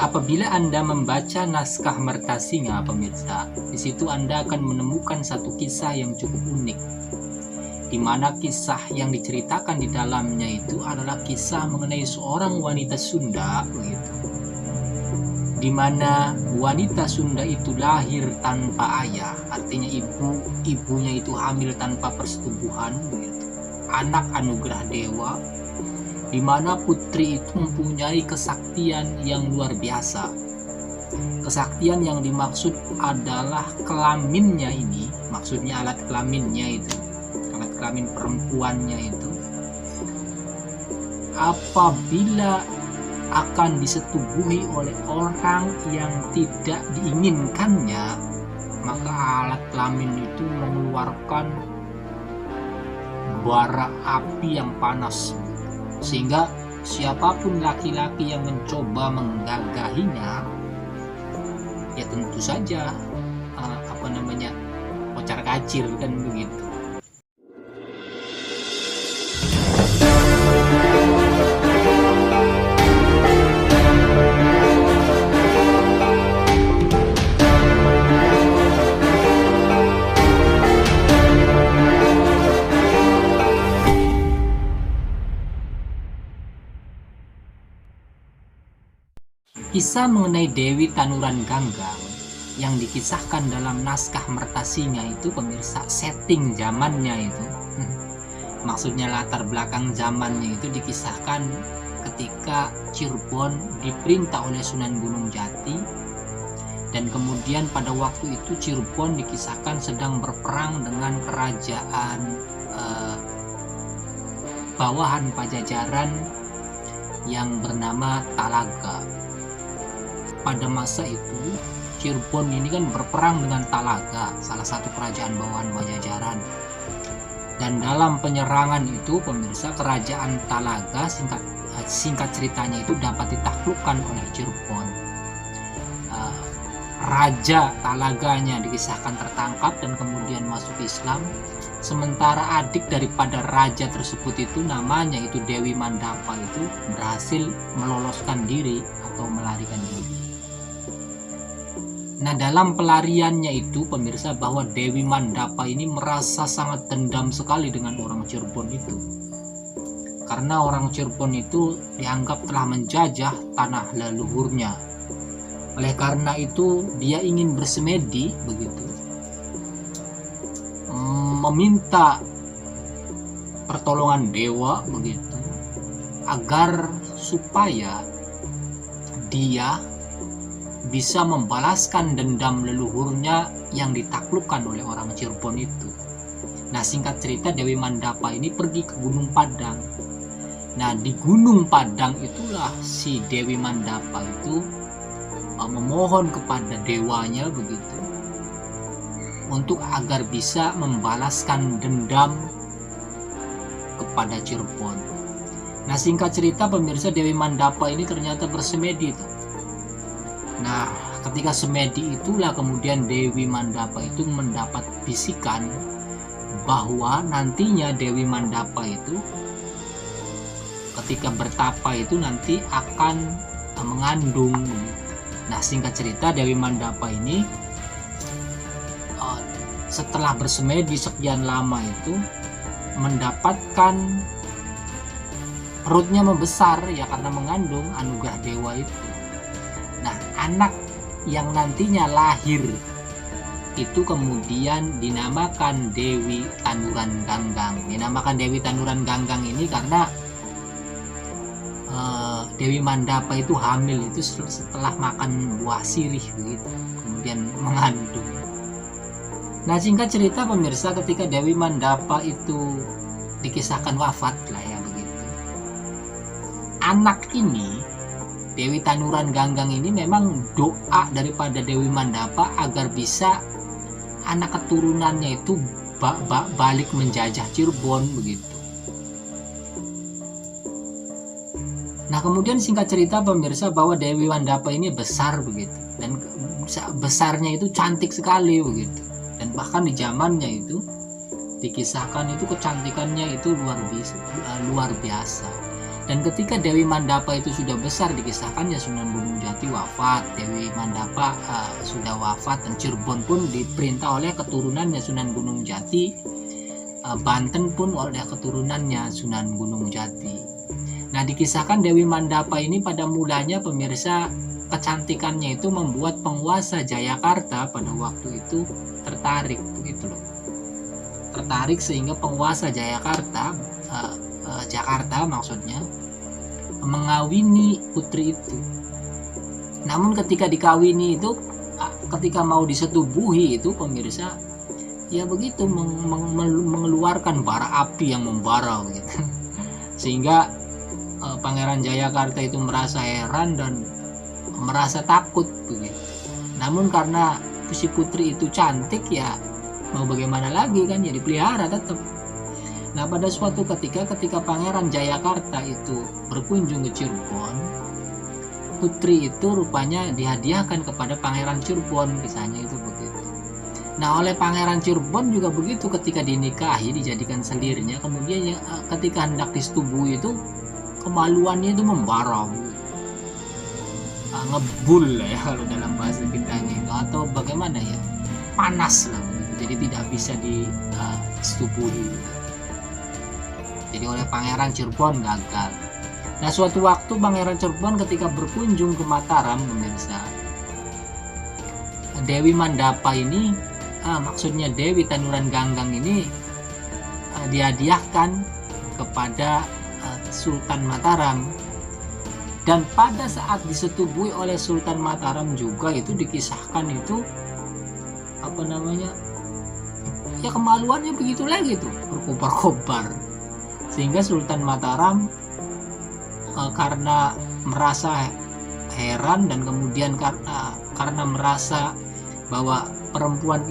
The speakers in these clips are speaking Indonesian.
Apabila Anda membaca naskah Mertasinga, pemirsa, di situ Anda akan menemukan satu kisah yang cukup unik, di mana kisah yang diceritakan di dalamnya itu adalah kisah mengenai seorang wanita Sunda, begitu, di mana wanita Sunda itu lahir tanpa ayah, artinya ibunya itu hamil tanpa persetubuhan, begitu, anak anugerah dewa, di mana putri itu mempunyai kesaktian yang luar biasa. Kesaktian yang dimaksud adalah kelaminnya ini, maksudnya alat kelaminnya itu, alat kelamin perempuannya itu, apabila akan disetubuhi oleh orang yang tidak diinginkannya, maka alat kelamin itu mengeluarkan bara api yang panas, sehingga siapapun laki-laki yang mencoba menggagahinya, ya tentu saja kocar kacir, kan begitu. Kisah mengenai Dewi Tanuran Ganggang yang dikisahkan dalam naskah Mertasinga itu, pemirsa, setting zamannya itu, maksudnya latar belakang zamannya itu dikisahkan ketika Cirebon diperintah oleh Sunan Gunung Jati, dan kemudian pada waktu itu Cirebon dikisahkan sedang berperang dengan kerajaan bawahan Pajajaran yang bernama Talaga. Pada masa itu Cirebon ini kan berperang dengan Talaga, salah satu kerajaan bawahan Pajajaran, dan dalam penyerangan itu, pemirsa, kerajaan Talaga, singkat ceritanya itu, dapat ditaklukkan oleh Cirebon. Raja Talaganya dikisahkan tertangkap dan kemudian masuk Islam, sementara adik daripada raja tersebut itu, namanya itu Dewi Mandapa, itu berhasil meloloskan diri atau melarikan diri. Nah, dalam pelariannya itu, pemirsa, bahwa Dewi Mandapa ini merasa sangat dendam sekali dengan orang Cirebon itu, karena orang Cirebon itu dianggap telah menjajah tanah leluhurnya. Oleh karena itu dia ingin bersemedi, begitu, meminta pertolongan dewa, begitu, agar supaya dia bisa membalaskan dendam leluhurnya yang ditaklukkan oleh orang Cirebon itu. Nah, singkat cerita, Dewi Mandapa ini pergi ke Gunung Padang. Nah, di Gunung Padang itulah si Dewi Mandapa itu memohon kepada dewanya, begitu, untuk agar bisa membalaskan dendam kepada Cirebon. Nah, singkat cerita, pemirsa, Dewi Mandapa ini ternyata bersemedi tuh. Nah, ketika semedi itulah kemudian Dewi Mandapa itu mendapat bisikan bahwa nantinya Dewi Mandapa itu ketika bertapa itu nanti akan mengandung. Nah, singkat cerita, Dewi Mandapa ini setelah bersemedi sekian lama itu mendapatkan perutnya membesar, ya, karena mengandung anugerah dewa itu. Nah, anak yang nantinya lahir itu kemudian dinamakan Dewi Tanuran Ganggang. Dinamakan Dewi Tanuran Ganggang ini karena Dewi Mandapa itu hamil itu setelah makan buah sirih, begitu, kemudian mengandung. Nah, singkat cerita, pemirsa, ketika Dewi Mandapa itu dikisahkan wafat lah, ya, begitu, anak ini, Dewi Tanuran Ganggang ini, memang doa daripada Dewi Mandapa agar bisa anak keturunannya itu balik menjajah Cirebon, begitu. Nah, kemudian singkat cerita, pemirsa, bahwa Dewi Mandapa ini besar, begitu, dan besarnya itu cantik sekali, begitu, dan bahkan di zamannya itu dikisahkan itu kecantikannya itu luar biasa. Dan ketika Dewi Mandapa itu sudah besar, dikisahkan ya Sunan Gunung Jati wafat, Dewi Mandapa sudah wafat, dan Cirebon pun diperintah oleh keturunannya Sunan Gunung Jati, Banten pun oleh keturunannya Sunan Gunung Jati. Nah, dikisahkan Dewi Mandapa ini pada mulanya pemirsa, kecantikannya itu membuat penguasa Jayakarta pada waktu itu tertarik, begitu loh. Tertarik sehingga penguasa Jayakarta, Jakarta maksudnya, mengawini putri itu. Namun ketika dikawini itu, ketika mau disetubuhi itu pemirsa, ya begitu mengeluarkan bara api yang membara begitu. Sehingga Pangeran Jayakarta itu merasa heran dan merasa takut begitu. Namun karena si putri itu cantik, ya mau bagaimana lagi kan, ya dipelihara tetap. Nah, pada suatu ketika Pangeran Jayakarta itu berkunjung ke Cirebon, putri itu rupanya dihadiahkan kepada Pangeran Cirebon, kisahnya itu begitu. Nah, oleh Pangeran Cirebon juga begitu, ketika dinikahi dijadikan selirnya, kemudian ketika hendak disetubuhi itu kemaluannya itu membara, ngebul ya kalau dalam bahasa kitanya itu, atau bagaimana ya, panas lah begitu. Jadi tidak bisa disetubuhi. Jadi oleh Pangeran Cirebon gagal. Nah, suatu waktu Pangeran Cirebon ketika berkunjung ke Mataram, pemirsa, Dewi Mandapa ini, maksudnya Dewi Tanuran Ganggang ini, dihadiahkan kepada Sultan Mataram. Dan pada saat disetubuhi oleh Sultan Mataram juga itu dikisahkan itu, apa namanya, ya kemaluannya begitu lagi tuh, berkobar-kobar. Sehingga Sultan Mataram karena merasa heran dan kemudian karena merasa bahwa perempuan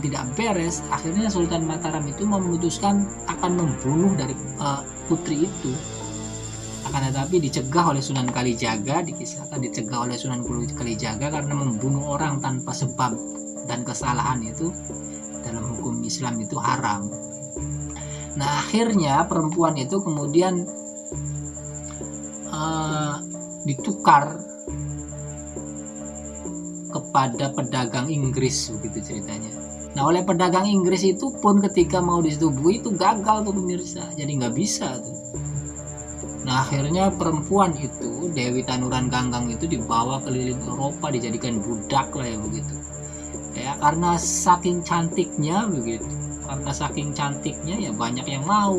tidak beres, akhirnya Sultan Mataram itu memutuskan akan membunuh dari putri itu. Akan tetapi dicegah oleh Sunan Kalijaga, dikisahkan dicegah oleh Sunan Kalijaga karena membunuh orang tanpa sebab dan kesalahan itu dalam hukum Islam itu haram. Nah, akhirnya perempuan itu kemudian ditukar kepada pedagang Inggris, begitu ceritanya. Nah, oleh pedagang Inggris itu pun ketika mau disetubuhi itu gagal tuh pemirsa, jadi nggak bisa tuh. Nah, akhirnya perempuan itu, Dewi Tanuran Ganggang itu dibawa keliling Eropa, dijadikan budak lah ya begitu. Ya, karena saking cantiknya begitu. Karena saking cantiknya ya banyak yang mau,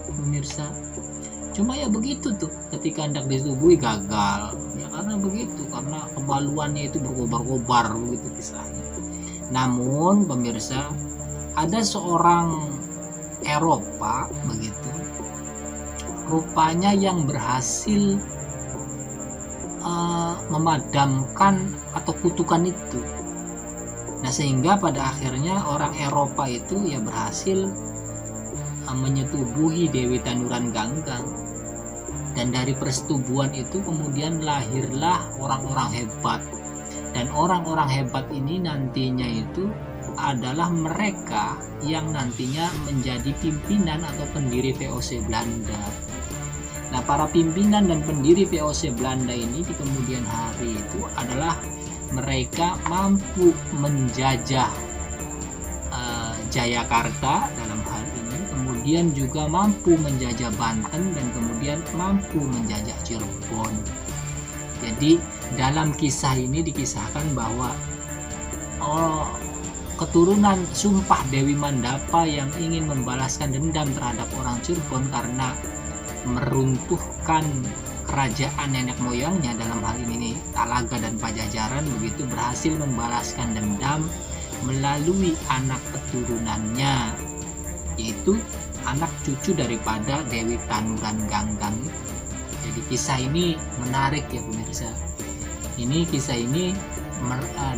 pemirsa. Cuma ya begitu tuh, ketika hendak disetubuhi gagal. Ya karena begitu, karena kemaluannya itu berkobar-kobar begitu kisahnya. Namun pemirsa, ada seorang Eropa begitu, rupanya yang berhasil memadamkan atau kutukan itu. Nah, sehingga pada akhirnya orang Eropa itu ya berhasil menyetubuhi Dewi Tanuran Ganggang. Dan dari persetubuhan itu kemudian lahirlah orang-orang hebat. Dan orang-orang hebat ini nantinya itu adalah mereka yang nantinya menjadi pimpinan atau pendiri VOC Belanda. Nah, para pimpinan dan pendiri VOC Belanda ini di kemudian hari itu adalah mereka mampu menjajah Jayakarta dalam hal ini, kemudian juga mampu menjajah Banten, dan kemudian mampu menjajah Cirebon. Jadi dalam kisah ini dikisahkan bahwa keturunan sumpah Dewi Mandapa yang ingin membalaskan dendam terhadap orang Cirebon karena meruntuhkan kerajaan nenek moyangnya, dalam hal ini Talaga dan Pajajaran begitu, berhasil membalaskan dendam melalui anak keturunannya, yaitu anak cucu daripada Dewi Tanuran Ganggang. Jadi kisah ini menarik ya pemirsa. Ini kisah ini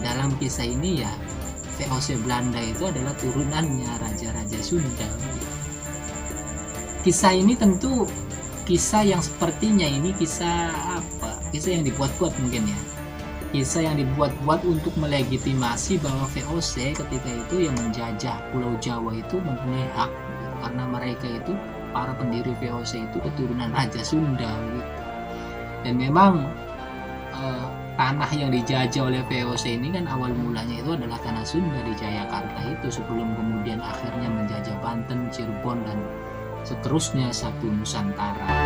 dalam kisah ini ya VOC Belanda itu adalah turunannya raja-raja Sunda. Kisah ini tentu kisah yang sepertinya ini kisah apa? Kisah yang dibuat-buat mungkin ya. Kisah yang dibuat-buat untuk melegitimasi bahwa VOC ketika itu yang menjajah Pulau Jawa itu mempunyai hak, karena mereka itu para pendiri VOC itu keturunan Raja Sunda gitu. Dan memang tanah yang dijajah oleh VOC ini kan awal mulanya itu adalah tanah Sunda di Jayakarta itu, sebelum kemudian akhirnya menjajah Banten, Cirebon, dan seterusnya satu Nusantara.